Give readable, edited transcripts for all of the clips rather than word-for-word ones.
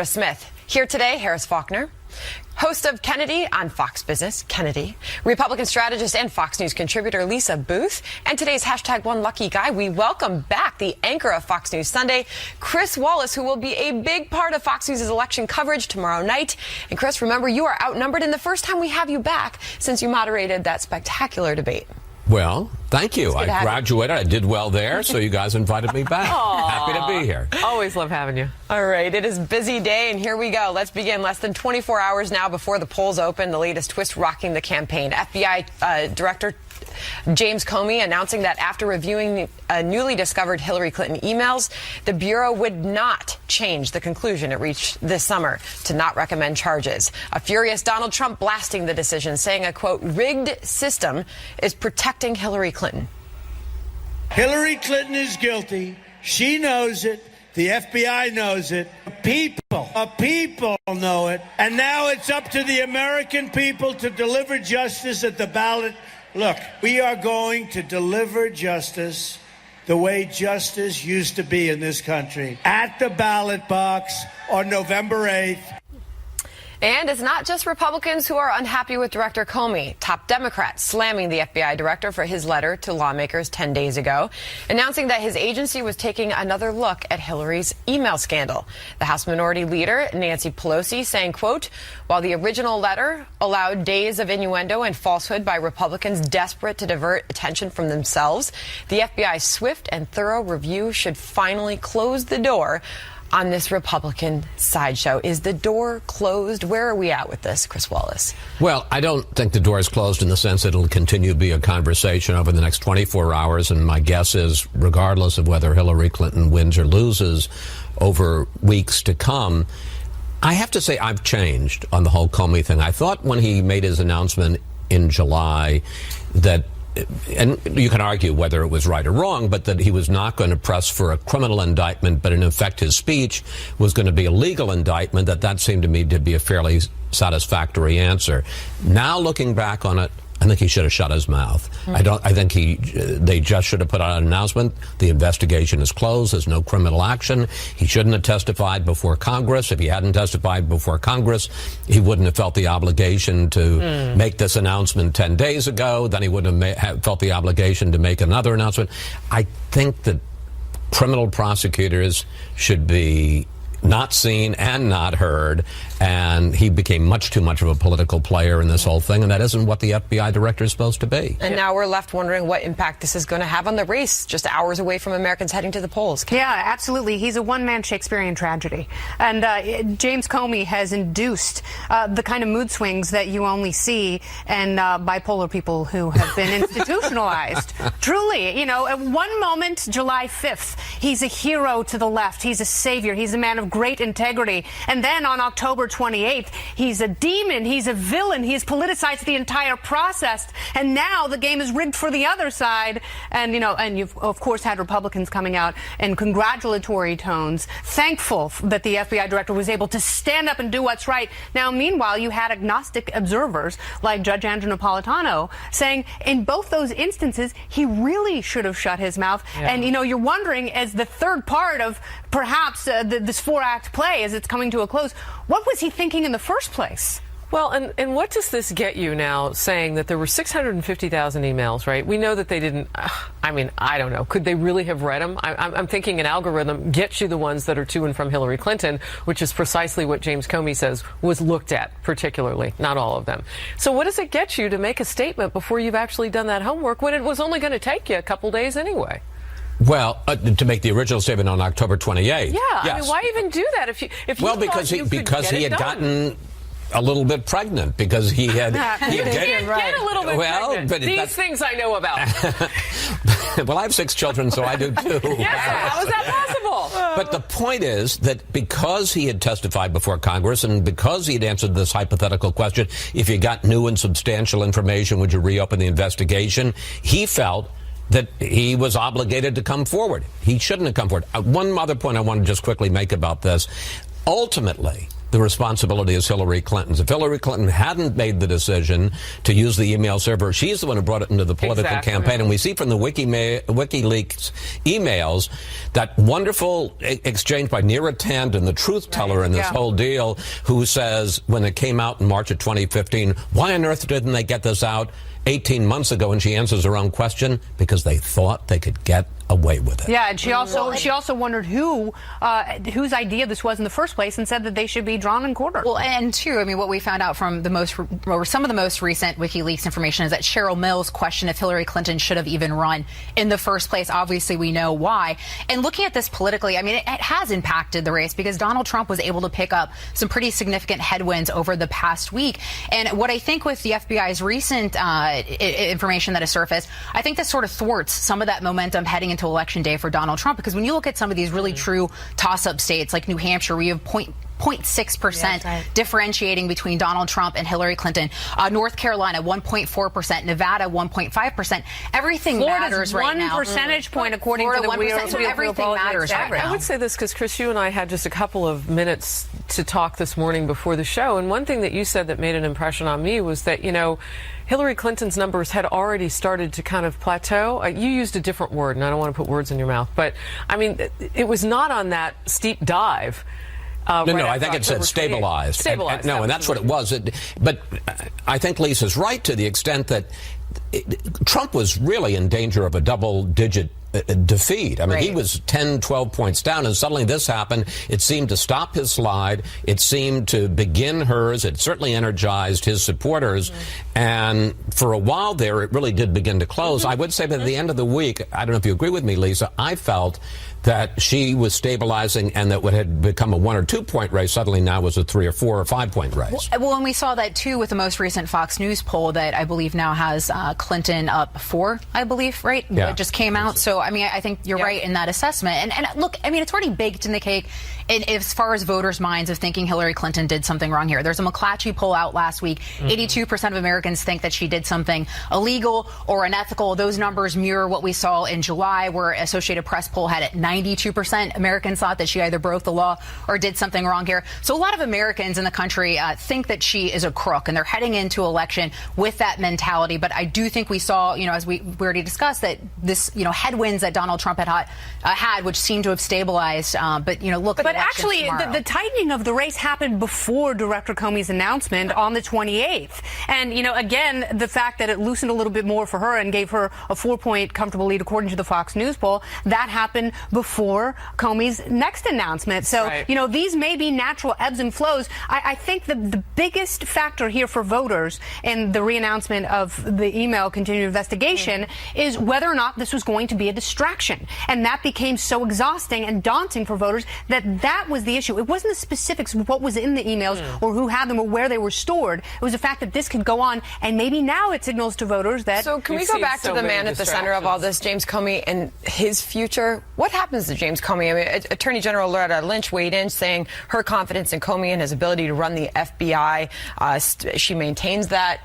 Smith. Here today, Harris Faulkner, host of Kennedy on Fox Business, Kennedy, Republican strategist and Fox News contributor Lisa Booth, and today's #OneLuckyGuy. We welcome back the anchor of Fox News Sunday, Chris Wallace, who will be a big part of Fox News' election coverage tomorrow night. And Chris, remember, you are outnumbered, and the first time we have you back since you moderated that spectacular debate. Well, thank you. I graduated. I did well there, so you guys invited me back. Happy to be here. Always love having you. All right, it is a busy day, and here we go. Let's begin. Less than 24 hours now before the polls open, the latest twist rocking the campaign. FBI Director James Comey announcing that after reviewing newly discovered Hillary Clinton emails, the Bureau would not change the conclusion it reached this summer to not recommend charges. A furious Donald Trump blasting the decision, saying a, quote, rigged system is protecting Hillary Clinton. Hillary Clinton is guilty. She knows it. The FBI knows it. People know it. And now it's up to the American people to deliver justice at the ballot. Look, we are going to deliver justice the way justice used to be in this country, at the ballot box on November 8th. And it's not just Republicans who are unhappy with Director Comey. Top Democrats slamming the FBI director for his letter to lawmakers 10 days ago, announcing that his agency was taking another look at Hillary's email scandal. The House Minority Leader, Nancy Pelosi, saying, quote, while the original letter allowed days of innuendo and falsehood by Republicans desperate to divert attention from themselves, the FBI's swift and thorough review should finally close the door on this Republican sideshow. Is the door closed? Where are we at with this, Chris Wallace? Well, I don't think the door is closed in the sense that it'll continue to be a conversation over the next 24 hours. And my guess is, regardless of whether Hillary Clinton wins or loses over weeks to come, I have to say I've changed on the whole Comey thing. I thought when he made his announcement in July that, and you can argue whether it was right or wrong, but that he was not going to press for a criminal indictment, but in effect his speech was going to be a legal indictment, that seemed to me to be a fairly satisfactory answer. Now looking back on it, I think he should have shut his mouth. I think they just should have put out an announcement. The investigation is closed. There's no criminal action. He shouldn't have testified before Congress. If he hadn't testified before Congress, he wouldn't have felt the obligation to make this announcement 10 days ago. Then he wouldn't have felt the obligation to make another announcement. I think that criminal prosecutors should be not seen and not heard, and he became much too much of a political player in this whole thing, and that isn't what the FBI director is supposed to be. And now we're left wondering what impact this is going to have on the race just hours away from Americans heading to the polls. Yeah, absolutely. He's a one-man Shakespearean tragedy. And James Comey has induced the kind of mood swings that you only see in bipolar people who have been institutionalized. Truly, you know, at one moment, July 5th, he's a hero to the left. He's a savior. He's a man of great integrity. And then on October 28th, he's a demon. He's a villain. He's politicized the entire process. And now the game is rigged for the other side. And, you know, and you've, of course, had Republicans coming out in congratulatory tones, thankful that the FBI director was able to stand up and do what's right. Now, meanwhile, you had agnostic observers like Judge Andrew Napolitano saying in both those instances, he really should have shut his mouth. Yeah. And, you know, you're wondering, as the third part of perhaps this four-act play as it's coming to a close, what was he thinking in the first place? Well, and what does this get you now, saying that there were 650,000 emails, right? We know that they didn't, I mean, I don't know. Could they really have read them? I'm thinking an algorithm gets you the ones that are to and from Hillary Clinton, which is precisely what James Comey says was looked at, particularly, not all of them. So what does it get you to make a statement before you've actually done that homework when it was only going to take you a couple days anyway? Well, to make the original statement on October 28th. Yeah, yes. I mean, why even do that if you well, because he had gotten a little bit pregnant, because he had get a little bit pregnant. But these things I know about. Well, I have 6 children, so I do too. Yes, how is that possible? But the point is that because he had testified before Congress and because he had answered this hypothetical question, if you got new and substantial information, would you reopen the investigation? He felt that he was obligated to come forward. He shouldn't have come forward. One other point I want to just quickly make about this. Ultimately, the responsibility is Hillary Clinton's. If Hillary Clinton hadn't made the decision to use the email server, she's the one who brought it into the political campaign. And we see from the WikiLeaks emails that wonderful exchange by Neera Tanden, the truth teller in this whole deal, who says when it came out in March of 2015, why on earth didn't they get this out 18 months ago? And she answers her own question, because they thought they could get away with it. Yeah, and she also wondered whose idea this was in the first place, and said that they should be drawn and quartered. Well, and too, I mean, what we found out from some of the most recent WikiLeaks information is that Cheryl Mills questioned if Hillary Clinton should have even run in the first place. Obviously, we know why. And looking at this politically, I mean, it has impacted the race, because Donald Trump was able to pick up some pretty significant headwinds over the past week. And what I think with the FBI's recent information that has surfaced, I think this sort of thwarts some of that momentum heading into Election Day for Donald Trump, because when you look at some of these really true toss-up states like New Hampshire, where you have 0.6% differentiating between Donald Trump and Hillary Clinton, North Carolina 1.4%, Nevada 1.5%. Everything matters right now. 1 percentage point according to the so everything matters right now. I would say this because, Chris, you and I had just a couple of minutes to talk this morning before the show, and one thing that you said that made an impression on me was that, you know, Hillary Clinton's numbers had already started to kind of plateau. You used a different word, and I don't want to put words in your mouth, but I mean, it was not on that steep dive. No, I think it said stabilized. And that's what it was. But I think Lisa's right to the extent that Trump was really in danger of a double-digit defeat. I mean, he was 10, 12 points down, and suddenly this happened. It seemed to stop his slide. It seemed to begin hers. It certainly energized his supporters. And for a while there, it really did begin to close. I would say that at the end of the week, I don't know if you agree with me, Lisa, I felt that she was stabilizing, and that what had become a 1 or 2 point race suddenly now was a 3 or 4 or 5 point race. Well, and we saw that too with the most recent Fox News poll that I believe now has Clinton up 4, I believe, right? Yeah. It just came out. So, I mean, I think you're right in that assessment. And look, I mean, it's already baked in the cake as far as voters' minds of thinking Hillary Clinton did something wrong here. There's a McClatchy poll out last week. 82% of Americans think that she did something illegal or unethical. Those numbers mirror what we saw in July, where Associated Press poll had it 92% Americans thought that she either broke the law or did something wrong here. So a lot of Americans in the country think that she is a crook, and they're heading into election with that mentality. But I do think we saw, you know, as we already discussed, that this, you know, headwinds that Donald Trump had, which seemed to have stabilized. But, you know, look. But actually, the tightening of the race happened before Director Comey's announcement on the 28th. And, you know, again, the fact that it loosened a little bit more for her and gave her a 4-point comfortable lead, according to the Fox News poll, that happened before Comey's next announcement. So, you know, these may be natural ebbs and flows. I think the biggest factor here for voters in the reannouncement of the email continuing investigation is whether or not this was going to be a distraction. And that became so exhausting and daunting for voters that was the issue. It wasn't the specifics of what was in the emails or who had them or where they were stored. It was the fact that this could go on, and maybe now it signals to voters that... So can we go back to the man at the center of all this, James Comey, and his future? What happens to James Comey? I mean, Attorney General Loretta Lynch weighed in, saying her confidence in Comey and his ability to run the FBI, she maintains that.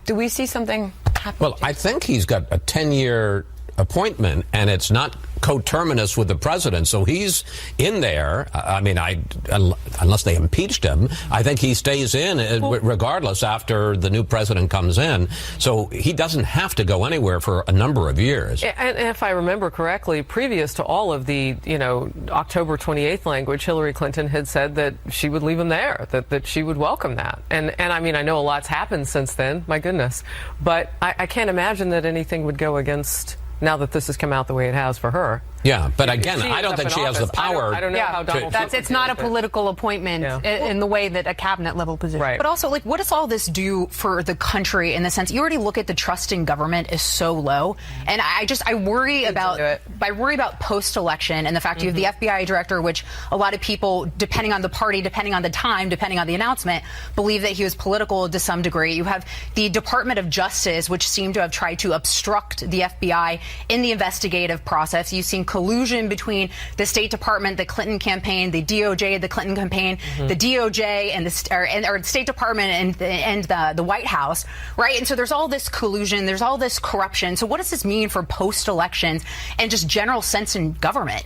Do we see something happen? Well, I think he's got a 10-year appointment, and it's not coterminous with the president, so he's in there. I mean, unless they impeached him, I think he stays in regardless after the new president comes in. So he doesn't have to go anywhere for a number of years. And if I remember correctly, previous to all of the, you know, October 28th language, Hillary Clinton had said that she would leave him there, that she would welcome that. And I mean, I know a lot's happened since then, my goodness, but I can't imagine that anything would go against, now that this has come out the way it has for her. Yeah, but again, I don't think she has the power. I don't know how Donald Trump it's not a political appointment in the way that a cabinet level position. Right. But also, like, what does all this do for the country in the sense you already look at the trust in government is so low, and I worry about post-election and the fact you have the FBI director, which a lot of people, depending on the party, depending on the time, depending on the announcement, believe that he was political to some degree. You have the Department of Justice, which seemed to have tried to obstruct the FBI in the investigative process. You've seen collusion between the State Department, the Clinton campaign, the DOJ, the Clinton campaign, the DOJ, and the State Department and the White House, right? And so there's all this collusion, there's all this corruption. So what does this mean for post-elections and just general sense in government?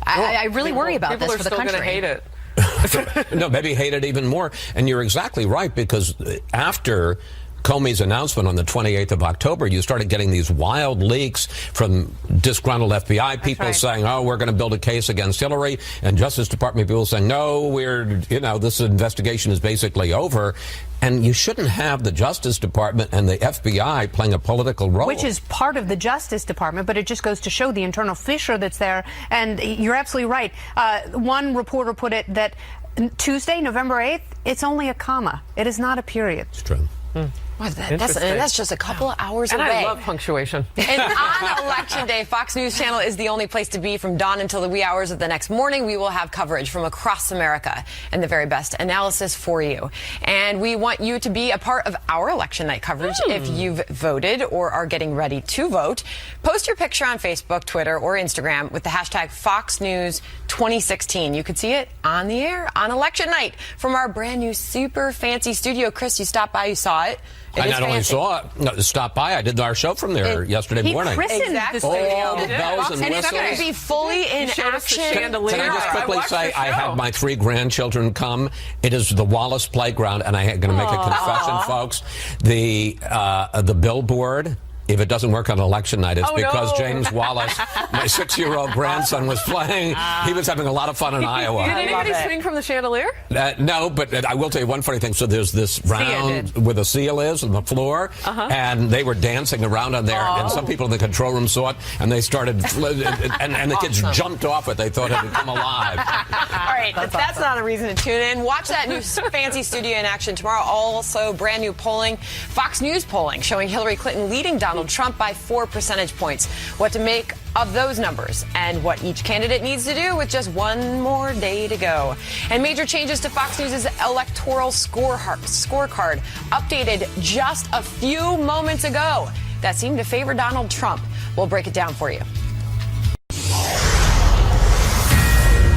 I really worry about this for the country. People are still going to hate it. No, maybe hate it even more. And you're exactly right, because after Comey's announcement on the 28th of October, you started getting these wild leaks from disgruntled FBI people saying, oh, we're going to build a case against Hillary, and Justice Department people saying, no, this investigation is basically over. And you shouldn't have the Justice Department and the FBI playing a political role. Which is part of the Justice Department, but it just goes to show the internal fissure that's there. And you're absolutely right. One reporter put it that Tuesday, November 8th, it's only a comma. It is not a period. It's true. Well, that's just a couple of hours away. And I love punctuation. And on Election Day, Fox News Channel is the only place to be from dawn until the wee hours of the next morning. We will have coverage from across America and the very best analysis for you. And we want you to be a part of our election night coverage. If you've voted or are getting ready to vote, post your picture on Facebook, Twitter, or Instagram with the hashtag Fox News 2016. You could see it on the air on Election Night from our brand new super fancy studio. Chris, you stopped by, you saw it. I not only saw it, stopped by, I did our show from there yesterday morning. He christened the studio. All the bells and whistles. It's going to be fully in action. Can I just quickly say, I had my 3 grandchildren come. It is the Wallace Playground, and I'm going to make a confession, folks. The billboard, if it doesn't work on election night, it's because James Wallace, my 6-year-old grandson, was playing. He was having a lot of fun in Iowa. Did anybody swing from the chandelier? No, but I will tell you one funny thing. So there's this round where the seal is on the floor, and they were dancing around on there, and some people in the control room saw it, and they started, and the kids jumped off it. They thought it had come alive. All right, that's not a reason to tune in. Watch that new fancy studio in action tomorrow. Also, brand new polling, Fox News polling, showing Hillary Clinton leading Donald Trump by 4 percentage points. What to make of those numbers and what each candidate needs to do with just one more day to go. And major changes to Fox News' electoral scorecard updated just a few moments ago that seemed to favor Donald Trump. We'll break it down for you.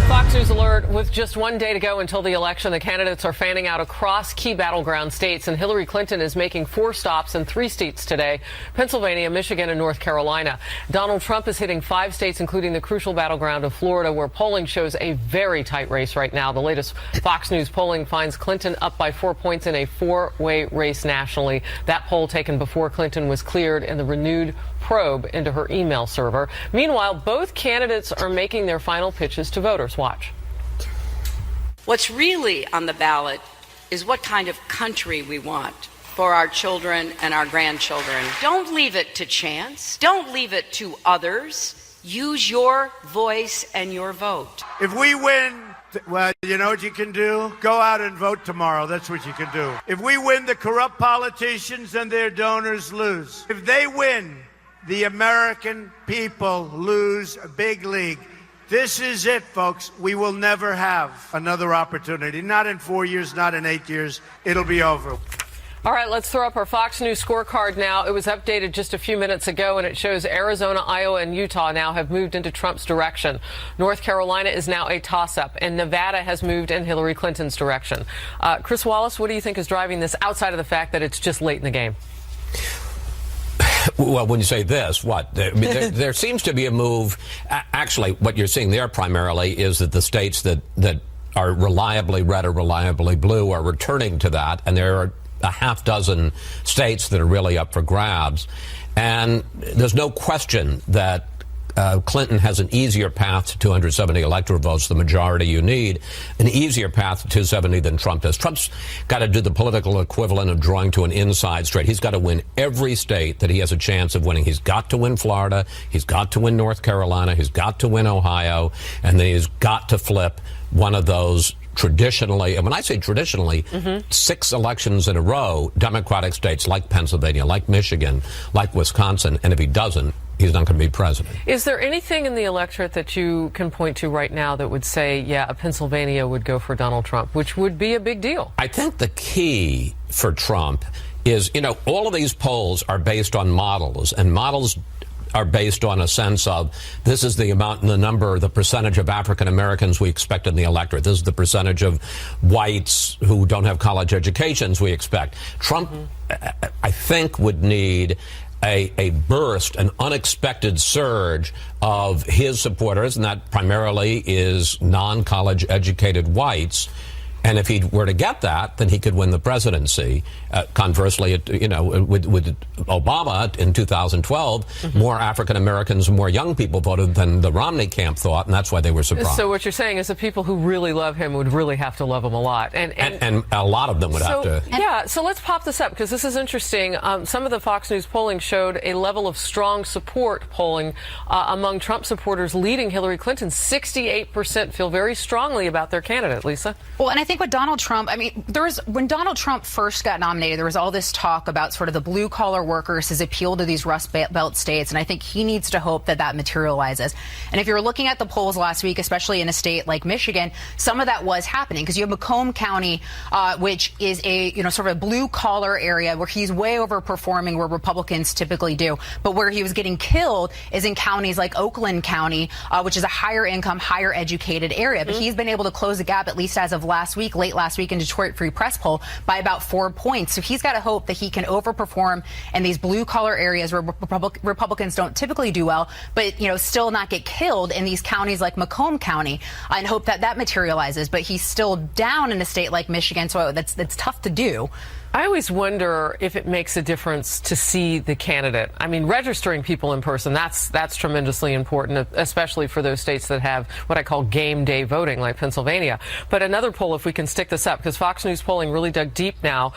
Fox News alert. With just one day to go until the election, the candidates are fanning out across key battleground states, and Hillary Clinton is making 4 stops in 3 states today: Pennsylvania, Michigan, and North Carolina. Donald Trump is hitting 5 states, including the crucial battleground of Florida, where polling shows a very tight race right now. The latest Fox News polling finds Clinton up by 4 points in a 4-way race nationally. That poll taken before Clinton was cleared in the renewed probe into her email server. Meanwhile, both candidates are making their final pitches to voters. Watch. What's really on the ballot is what kind of country we want for our children and our grandchildren. Don't leave it to chance. Don't leave it to others. Use your voice and your vote. If we win, well, you know what you can do? Go out and vote tomorrow. That's what you can do. If we win, the corrupt politicians and their donors lose. If they win, the American people lose a big league. This is it, folks. We will never have another opportunity. Not in 4 years, not in 8 years. It'll be over. All right, let's throw up our Fox News scorecard now. It was updated just a few minutes ago, and it shows Arizona, Iowa, and Utah now have moved into Trump's direction. North Carolina is now a toss-up, and Nevada has moved in Hillary Clinton's direction. Chris Wallace, what do you think is driving this, outside of the fact that it's just late in the game? Well, when you say this, what? There seems to be a move. Actually, what you're seeing there primarily is that the states that are reliably red or reliably blue are returning to that, and there are a half dozen states that are really up for grabs. And there's no question that Clinton has an easier path to 270 electoral votes, the majority you need, an easier path to 270 than Trump does. Trump's got to do the political equivalent of drawing to an inside straight. He's got to win every state that he has a chance of winning. He's got to win Florida. He's got to win North Carolina. He's got to win Ohio. And then he's got to flip one of those traditionally, and when I say traditionally, 6 elections in a row, Democratic states like Pennsylvania, like Michigan, like Wisconsin, and if he doesn't, he's not going to be president. Is there anything in the electorate that you can point to right now that would say, yeah, Pennsylvania would go for Donald Trump, which would be a big deal? I think the key for Trump is, all of these polls are based on models, and models are based on a sense of this is the amount and the number, the percentage of African Americans we expect in the electorate. This is the percentage of whites who don't have college educations we expect. Trump, I think, would need a burst, an unexpected surge of his supporters, and that primarily is non-college educated whites. And if he were to get that, then he could win the presidency. Conversely, with Obama in 2012, more African Americans and more young people voted than the Romney camp thought, and that's why they were surprised. So what you're saying is the people who really love him would really have to love him a lot. And a lot of them would have to. Yeah, so let's pop this up, because this is interesting. Some of the Fox News polling showed a level of strong support polling among Trump supporters leading Hillary Clinton. 68% feel very strongly about their candidate, Lisa. Well, and I think with Donald Trump, I mean, when Donald Trump first got nominated, there was all this talk about sort of the blue-collar workers, his appeal to these Rust Belt states, and I think he needs to hope that that materializes. And if you're looking at the polls last week, especially in a state like Michigan, some of that was happening, because you have Macomb County, which is a, sort of a blue-collar area where he's way overperforming where Republicans typically do. But where he was getting killed is in counties like Oakland County, which is a higher income, higher educated area. But he's been able to close the gap, at least as of late last week in Detroit Free Press poll, by about 4 points. So he's got to hope that he can overperform in these blue collar areas where Republicans don't typically do well, but still not get killed in these counties like Macomb County, and hope that that materializes. But he's still down in a state like Michigan, so that's tough to do. I always wonder if it makes a difference to see the candidate. I mean, registering people in person, that's tremendously important, especially for those states that have what I call game day voting, like Pennsylvania. But another poll, if we can stick this up, because Fox News polling really dug deep now,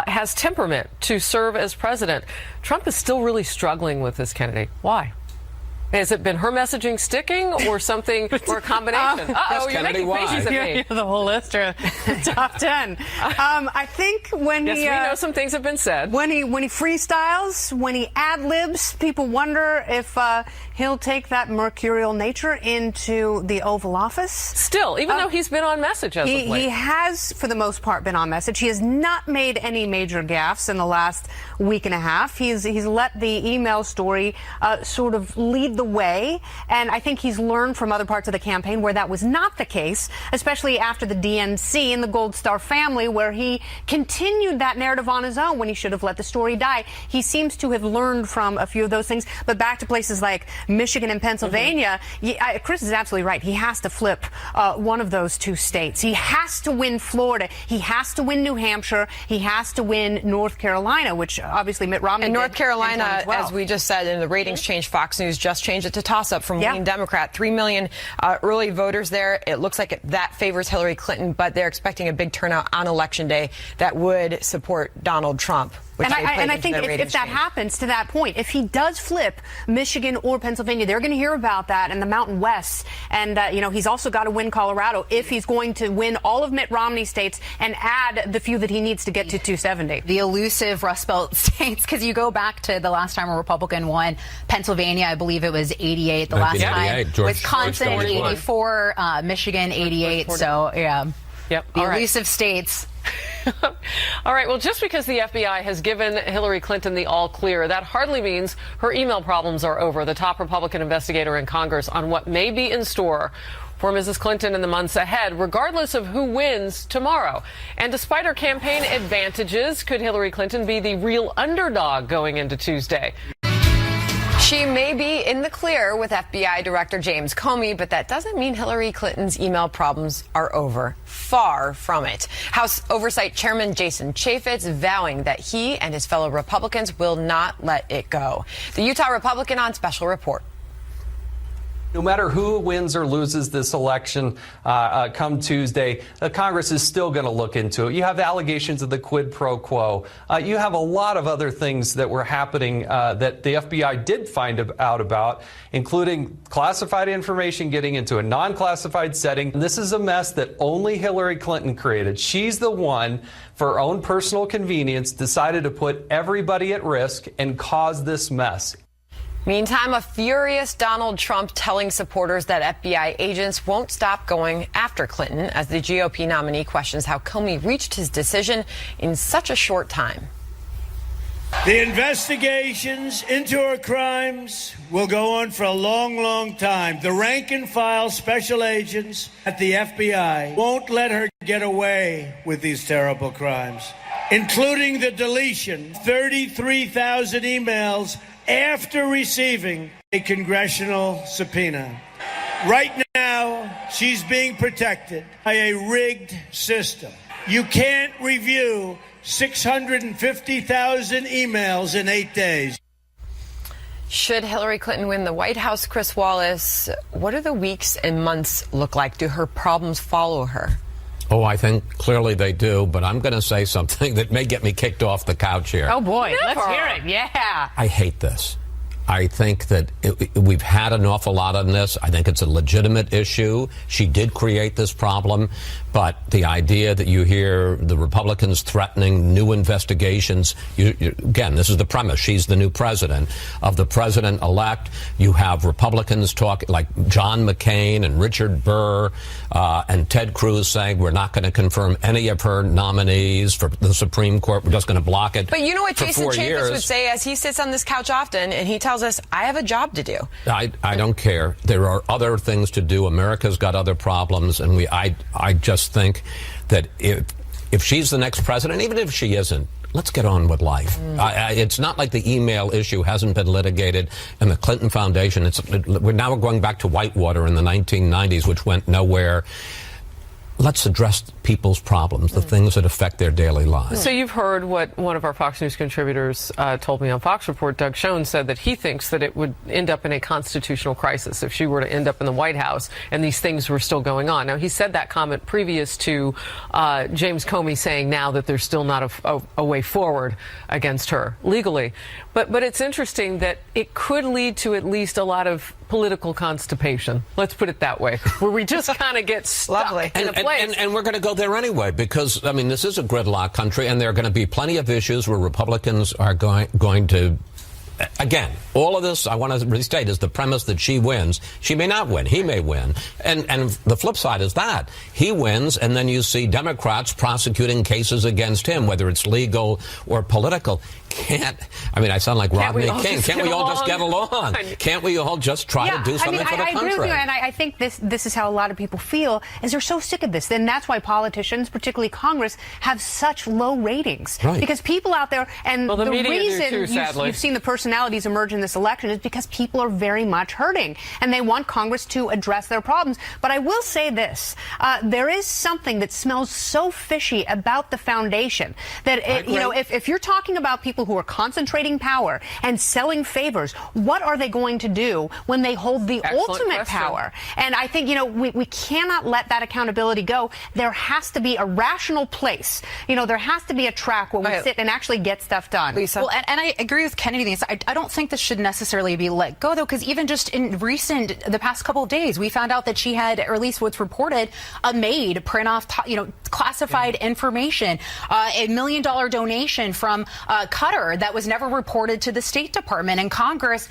has temperament to serve as president. Trump is still really struggling with this candidate. Why? Has it been her messaging sticking, or something, or a combination? You're making faces at me. The whole list, or top 10. I think when we know some things have been said. When he freestyles, when he ad-libs, people wonder if he'll take that mercurial nature into the Oval Office. Still, even though he's been on message as of late. He has, for the most part, been on message. He has not made any major gaffes in the last week and a half. He's let the email story sort of lead the way, and I think he's learned from other parts of the campaign where that was not the case, especially after the DNC and the Gold Star family, where he continued that narrative on his own when he should have let the story die. He seems to have learned from a few of those things, but back to places like Michigan and Pennsylvania, Chris is absolutely right. He has to flip one of those two states. He has to win Florida. He has to win New Hampshire. He has to win North Carolina, which obviously Mitt Romney and did North Carolina, in 2012. as we just said, in the ratings change, Fox News just changed it to toss-up from leaning Democrat. 3 million early voters there. It looks like that favors Hillary Clinton, but they're expecting a big turnout on Election Day that would support Donald Trump. And I think if that happens to that point, if he does flip Michigan or Pennsylvania, they're going to hear about that in the Mountain West. And, he's also got to win Colorado if he's going to win all of Mitt Romney's states and add the few that he needs to get to 270. The elusive Rust Belt states, because you go back to the last time a Republican won Pennsylvania, I believe it was 88. The last time, Wisconsin 84, Michigan 88. So, yeah. Yep. The elusive states. All right, well, just because the FBI has given Hillary Clinton the all clear, that hardly means her email problems are over. The top Republican investigator in Congress on what may be in store for Mrs. Clinton in the months ahead, regardless of who wins tomorrow. And despite her campaign advantages, could Hillary Clinton be the real underdog going into Tuesday? She may be in the clear with FBI Director James Comey, but that doesn't mean Hillary Clinton's email problems are over. Far from it. House Oversight Chairman Jason Chaffetz vowing that he and his fellow Republicans will not let it go. The Utah Republican on Special Report. No matter who wins or loses this election come Tuesday, Congress is still going to look into it. You have allegations of the quid pro quo. You have a lot of other things that were happening that the FBI did find out about, including classified information getting into a non-classified setting. And this is a mess that only Hillary Clinton created. She's the one, for her own personal convenience, decided to put everybody at risk and cause this mess. Meantime, a furious Donald Trump telling supporters that FBI agents won't stop going after Clinton as the GOP nominee questions how Comey reached his decision in such a short time. The investigations into her crimes will go on for a long, long time. The rank and file special agents at the FBI won't let her get away with these terrible crimes. including the deletion, 33,000 emails after receiving a congressional subpoena. Right now, she's being protected by a rigged system. You can't review 650,000 emails in 8 days. Should Hillary Clinton win the White House, Chris Wallace, what do the weeks and months look like? Do her problems follow her? Oh, I think clearly they do, but I'm going to say something that may get me kicked off the couch here. Oh, boy. Never. Let's hear it. Yeah. I hate this. I think that we've had an awful lot on this. I think it's a legitimate issue. She did create this problem, but the idea that you hear the Republicans threatening new investigations, again, this is the premise. She's the new president. Of the president-elect, you have Republicans talk like John McCain and Richard Burr and Ted Cruz saying we're not going to confirm any of her nominees for the Supreme Court. We're just going to block it. But you know what for Jason 4 Chaffetz years. would say as he sits on this couch often, and he tells us, I have a job to do. I don't care. There are other things to do. America's got other problems, and I just think that if she's the next president, even if she isn't, let's get on with life. It's not like the email issue hasn't been litigated, and the Clinton Foundation. We're now going back to Whitewater in the 1990s, which went nowhere. Let's address people's problems, the things that affect their daily lives. So you've heard what one of our Fox News contributors told me on Fox Report. Doug Schoen said that he thinks that it would end up in a constitutional crisis if she were to end up in the White House and these things were still going on. Now, he said that comment previous to James Comey saying now that there's still not a way forward against her legally. But it's interesting that it could lead to at least a lot of political constipation. Let's put it that way, where we just kind of get stuck in a place. And we're going to go there anyway, because, I mean, this is a gridlock country, and there are going to be plenty of issues where Republicans are going to... Again, all of this, I want to restate, is the premise that she wins. She may not win. He may win. And the flip side is that. He wins, and then you see Democrats prosecuting cases against him, whether it's legal or political. I sound like Rodney King. Can't we all just get along? Can't we all just try to do something for the country? I agree with you, and I think this is how a lot of people feel, is they're so sick of this. And that's why politicians, particularly Congress, have such low ratings. Right. Because people out there, and the reason you've seen the personalities emerge in this election is because people are very much hurting, and they want Congress to address their problems. But I will say this, there is something that smells so fishy about the foundation that, if you're talking about people who are concentrating power and selling favors, what are they going to do when they hold the ultimate power? And I think, we cannot let that accountability go. There has to be a rational place. There has to be a track where we sit and actually get stuff done. Lisa? Well, and I agree with Kennedy. I don't think this should necessarily be let go, though, because even just in the past couple of days, we found out that she had, or at least what's reported, a maid print off, classified information, $1 million donation from Qatar that was never reported to the State Department. And Congress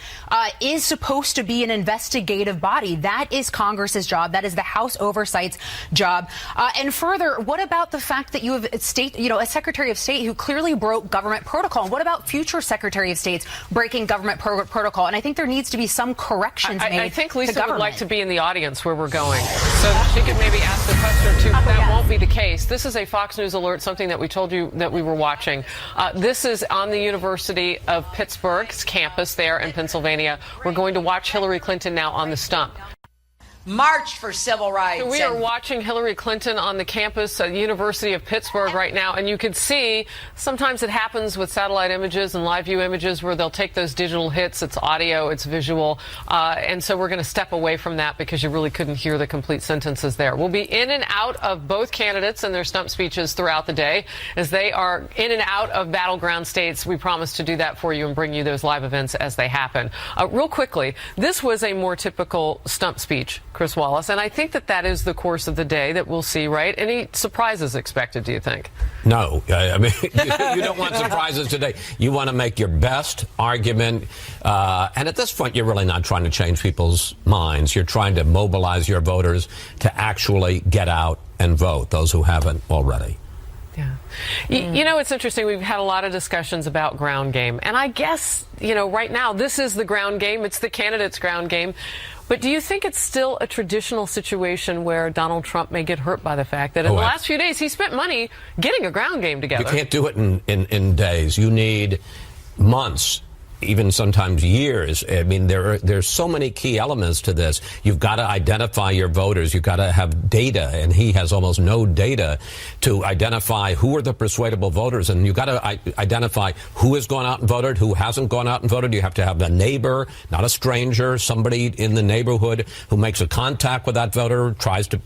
is supposed to be an investigative body. That is Congress's job. That is the House Oversight's job. And further, what about the fact that you have a Secretary of State who clearly broke government protocol? And what about future Secretary of States breaking government protocol? And I think there needs to be some corrections made. I think Lisa would like to be in the audience where we're going, so she could maybe ask the question or two. But that won't be the case. This is a Fox News alert, something that we told you that we were watching. This is on the University of Pittsburgh's campus there in Pennsylvania. We're going to watch Hillary Clinton now on the stump. March for civil rights. So we are watching Hillary Clinton on the campus at the University of Pittsburgh right now, and you can see sometimes it happens with satellite images and live view images where they'll take those digital hits. It's audio, it's visual, and so we're going to step away from that because you really couldn't hear the complete sentences there. We'll be in and out of both candidates and their stump speeches throughout the day as they are in and out of battleground states. We promise to do that for you and bring you those live events as they happen. Real quickly, this was a more typical stump speech, Chris Wallace, and I think that is the course of the day that we'll see, right? Any surprises expected, do you think? No. I mean, you don't want surprises today. You want to make your best argument, and at this point, you're really not trying to change people's minds. You're trying to mobilize your voters to actually get out and vote, those who haven't already. Yeah. You know, it's interesting. We've had a lot of discussions about ground game. And I guess, you know, right now, this is the ground game. It's the candidate's ground game. But do you think it's still a traditional situation where Donald Trump may get hurt by the fact that in the last few days he spent money getting a ground game together? You can't do it in days. You need months, even sometimes years. I mean, there's so many key elements to this. You've got to identify your voters. You've got to have data, and he has almost no data to identify who are the persuadable voters. And you've got to identify who has gone out and voted, who hasn't gone out and voted. You have to have a neighbor, not a stranger, somebody in the neighborhood who makes a contact with that voter, tries to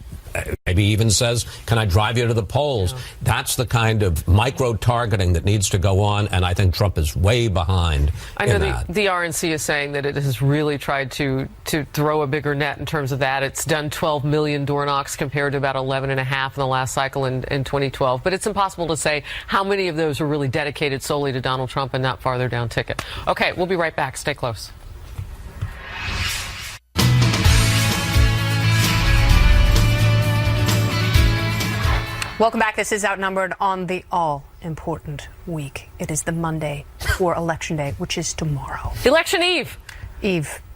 maybe even says, can I drive you to the polls? Yeah. That's the kind of micro-targeting that needs to go on, and I think Trump is way behind. I know the RNC is saying that it has really tried to throw a bigger net in terms of that. It's done 12 million door knocks compared to about 11.5 in the last cycle in 2012. But it's impossible to say how many of those are really dedicated solely to Donald Trump and not farther down ticket. Okay, we'll be right back. Stay close. Welcome back. This is Outnumbered on the all-important week. It is the Monday before Election Day, which is tomorrow. Election Eve.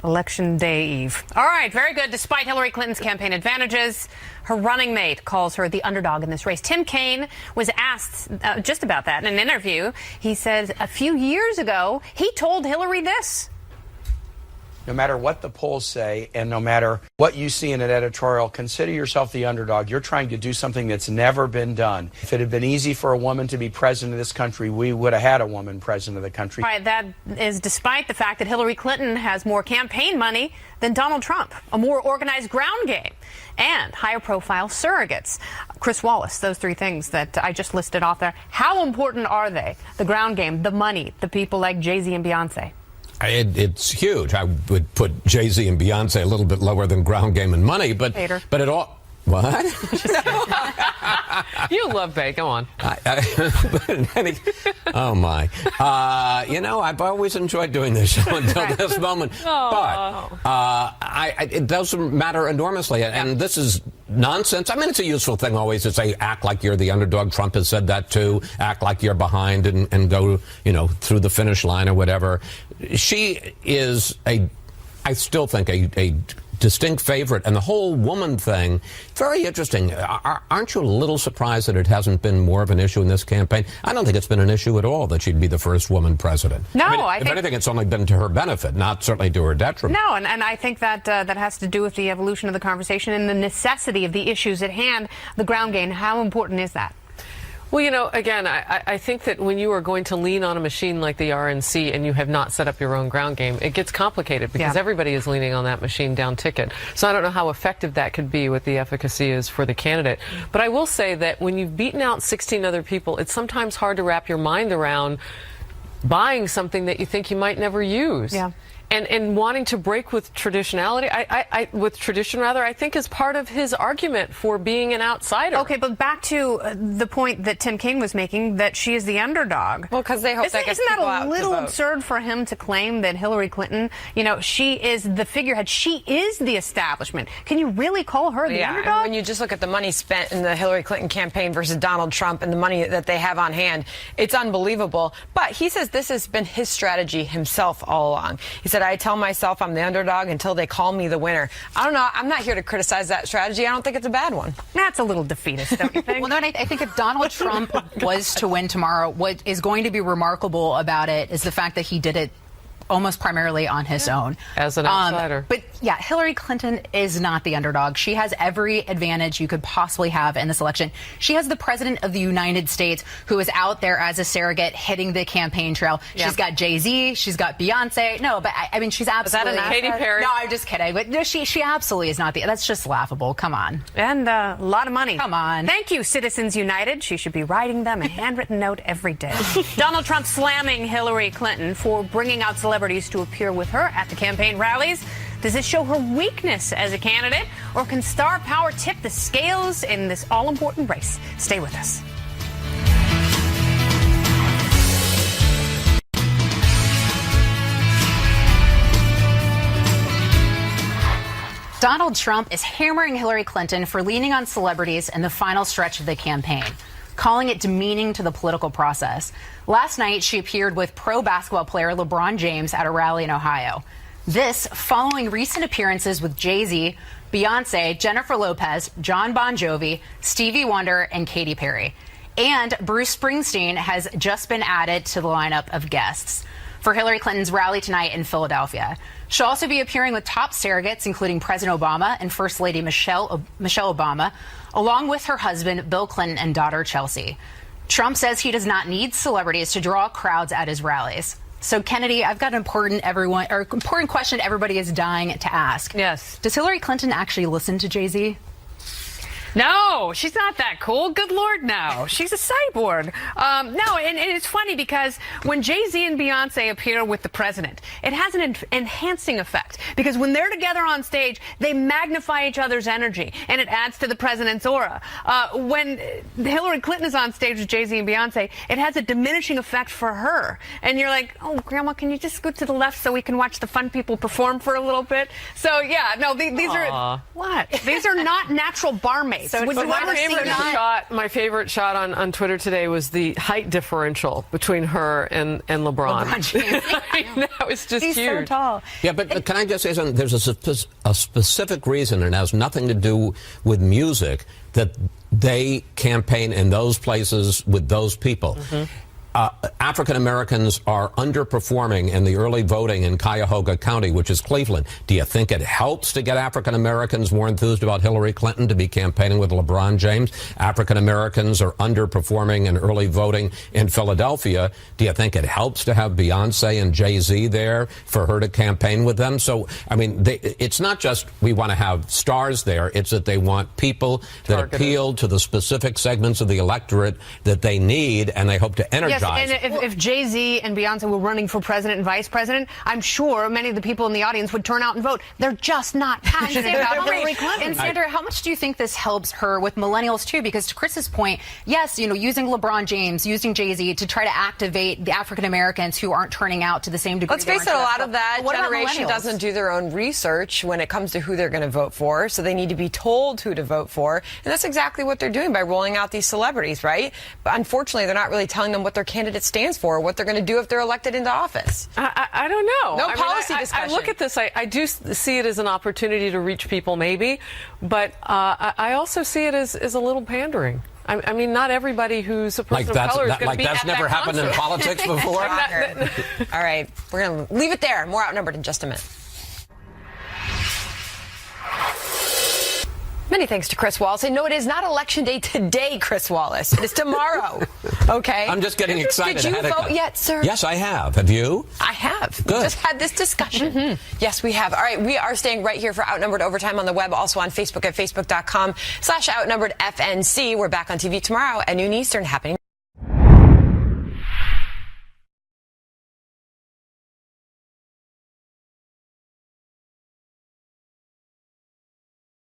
Election Day Eve. All right, very good. Despite Hillary Clinton's campaign advantages, her running mate calls her the underdog in this race. Tim Kaine was asked just about that in an interview. He said a few years ago, he told Hillary this. No matter what the polls say and no matter what you see in an editorial, consider yourself the underdog. You're trying to do something that's never been done. If it had been easy for a woman to be president of this country, we would have had a woman president of the country. Right, that is despite the fact that Hillary Clinton has more campaign money than Donald Trump, a more organized ground game, and higher profile surrogates. Chris Wallace, those three things that I just listed off there, how important are they? The ground game, the money, the people like Jay-Z and Beyonce. It's huge. I would put Jay-Z and Beyonce a little bit lower than ground game and money, but it all. What? You love Bay. Go on. Oh, my. I've always enjoyed doing this show until this moment. But it doesn't matter enormously. And this is nonsense. I mean, it's a useful thing always to say, act like you're the underdog. Trump has said that, too. Act like you're behind and go, through the finish line or whatever. She is I still think a distinct favorite, and the whole woman thing, very interesting. Aren't you a little surprised that it hasn't been more of an issue in this campaign? I don't think it's been an issue at all that she'd be the first woman president. No, I think, if anything, it's only been to her benefit, not certainly to her detriment. No, and I think that that has to do with the evolution of the conversation and the necessity of the issues at hand, the ground game. How important is that? Well, again, I think that when you are going to lean on a machine like the RNC and you have not set up your own ground game, it gets complicated because everybody is leaning on that machine down ticket. So I don't know how effective that could be, what the efficacy is for the candidate. But I will say that when you've beaten out 16 other people, it's sometimes hard to wrap your mind around buying something that you think you might never use. Yeah. And wanting to break with traditionality, with tradition rather, I think is part of his argument for being an outsider. Okay, but back to the point that Tim Kaine was making, that she is the underdog. Well, because they hope that gets Isn't people that out a little to vote. absurd for him to claim that Hillary Clinton, she is the figurehead, she is the establishment? Can you really call her the underdog? And when you just look at the money spent in the Hillary Clinton campaign versus Donald Trump and the money that they have on hand, it's unbelievable. But he says this has been his strategy himself all along. He said, I tell myself I'm the underdog until they call me the winner. I don't know. I'm not here to criticize that strategy. I don't think it's a bad one. That's a little defeatist, don't you think? Well, no, and I think if Donald Trump was to win tomorrow, what is going to be remarkable about it is the fact that he did it almost primarily on his own. As an outsider. But yeah, Hillary Clinton is not the underdog. She has every advantage you could possibly have in this election. She has the president of the United States who is out there as a surrogate hitting the campaign trail. Yeah. She's got Jay-Z, she's got Beyonce. No, but I mean, she's absolutely... Is that Katy Perry? No, I'm just kidding. But no, she absolutely is not the... That's just laughable. Come on. And a lot of money. Come on. Thank you, Citizens United. She should be writing them a handwritten note every day. Donald Trump slamming Hillary Clinton for bringing out celebrities to appear with her at the campaign rallies. Does this show her weakness as a candidate, or can star power tip the scales in this all-important race? Stay with us. Donald Trump is hammering Hillary Clinton for leaning on celebrities in the final stretch of the campaign. calling it demeaning to the political process. Last night, she appeared with pro basketball player LeBron James at a rally in Ohio. This following recent appearances with Jay-Z, Beyonce, Jennifer Lopez, John Bon Jovi, Stevie Wonder, and Katy Perry. And Bruce Springsteen has just been added to the lineup of guests for Hillary Clinton's rally tonight in Philadelphia. She'll also be appearing with top surrogates, including President Obama and First Lady Michelle Obama, along with her husband, Bill Clinton, and daughter, Chelsea. Trump says he does not need celebrities to draw crowds at his rallies. So, Kennedy, I've got an important question everybody is dying to ask. Yes. Does Hillary Clinton actually listen to Jay-Z? No, she's not that cool. Good Lord, no. She's a cyborg. No, and it's funny because when Jay-Z and Beyonce appear with the president, it has an enhancing effect because when they're together on stage, they magnify each other's energy, and it adds to the president's aura. When Hillary Clinton is on stage with Jay-Z and Beyonce, it has a diminishing effect for her. And you're like, oh, Grandma, can you just scoot to the left so we can watch the fun people perform for a little bit? So, yeah, no, these are... What? These are not natural barmaids. So my favorite shot on Twitter today was the height differential between her and LeBron. James. That was just He's huge. so tall. Yeah, but can I just say something? There's a specific reason, and it has nothing to do with music, that they campaign in those places with those people. African Americans are underperforming in the early voting in Cuyahoga County, which is Cleveland. Do you think it helps to get African Americans more enthused about Hillary Clinton to be campaigning with LeBron James? African Americans are underperforming in early voting in Philadelphia. Do you think it helps to have Beyonce and Jay-Z there for her to campaign with them? So, I mean, it's not just we want to have stars there. It's that they want people that appeal to the specific segments of the electorate that they need, and they hope to energize. Yes, and if Jay-Z and Beyonce were running for president and vice president, I'm sure many of the people in the audience would turn out and vote. They're just not passionate about Hillary Clinton. And Sandra, how much do you think this helps her with millennials too? Because to Chris's point, yes, using LeBron James, using Jay-Z to try to activate the African Americans who aren't turning out to the same degree. Let's face it, a lot of that generation doesn't do their own research when it comes to who they're going to vote for, so they need to be told who to vote for. And that's exactly what they're doing by rolling out these celebrities, right? But unfortunately, they're not really telling them what their candidate stands for, what they're going to do if they're elected into office. I don't know. No policy discussion. I look at this, I do see it as an opportunity to reach people, maybe, but I also see it as a little pandering. I mean, not everybody who's a person of color is going to be at that concert. That's never happened in politics before? All right, we're going to leave it there. More Outnumbered in just a minute. Many thanks to Chris Wallace. And no, it is not Election Day today, Chris Wallace. It is tomorrow. Okay? I'm just getting excited. Did you vote yet, sir? Yes, I have. Have you? I have. Good. We just had this discussion. Yes, we have. All right, we are staying right here for Outnumbered Overtime on the web, also on Facebook at facebook.com/OutnumberedFNC. We're back on TV tomorrow at noon Eastern, happening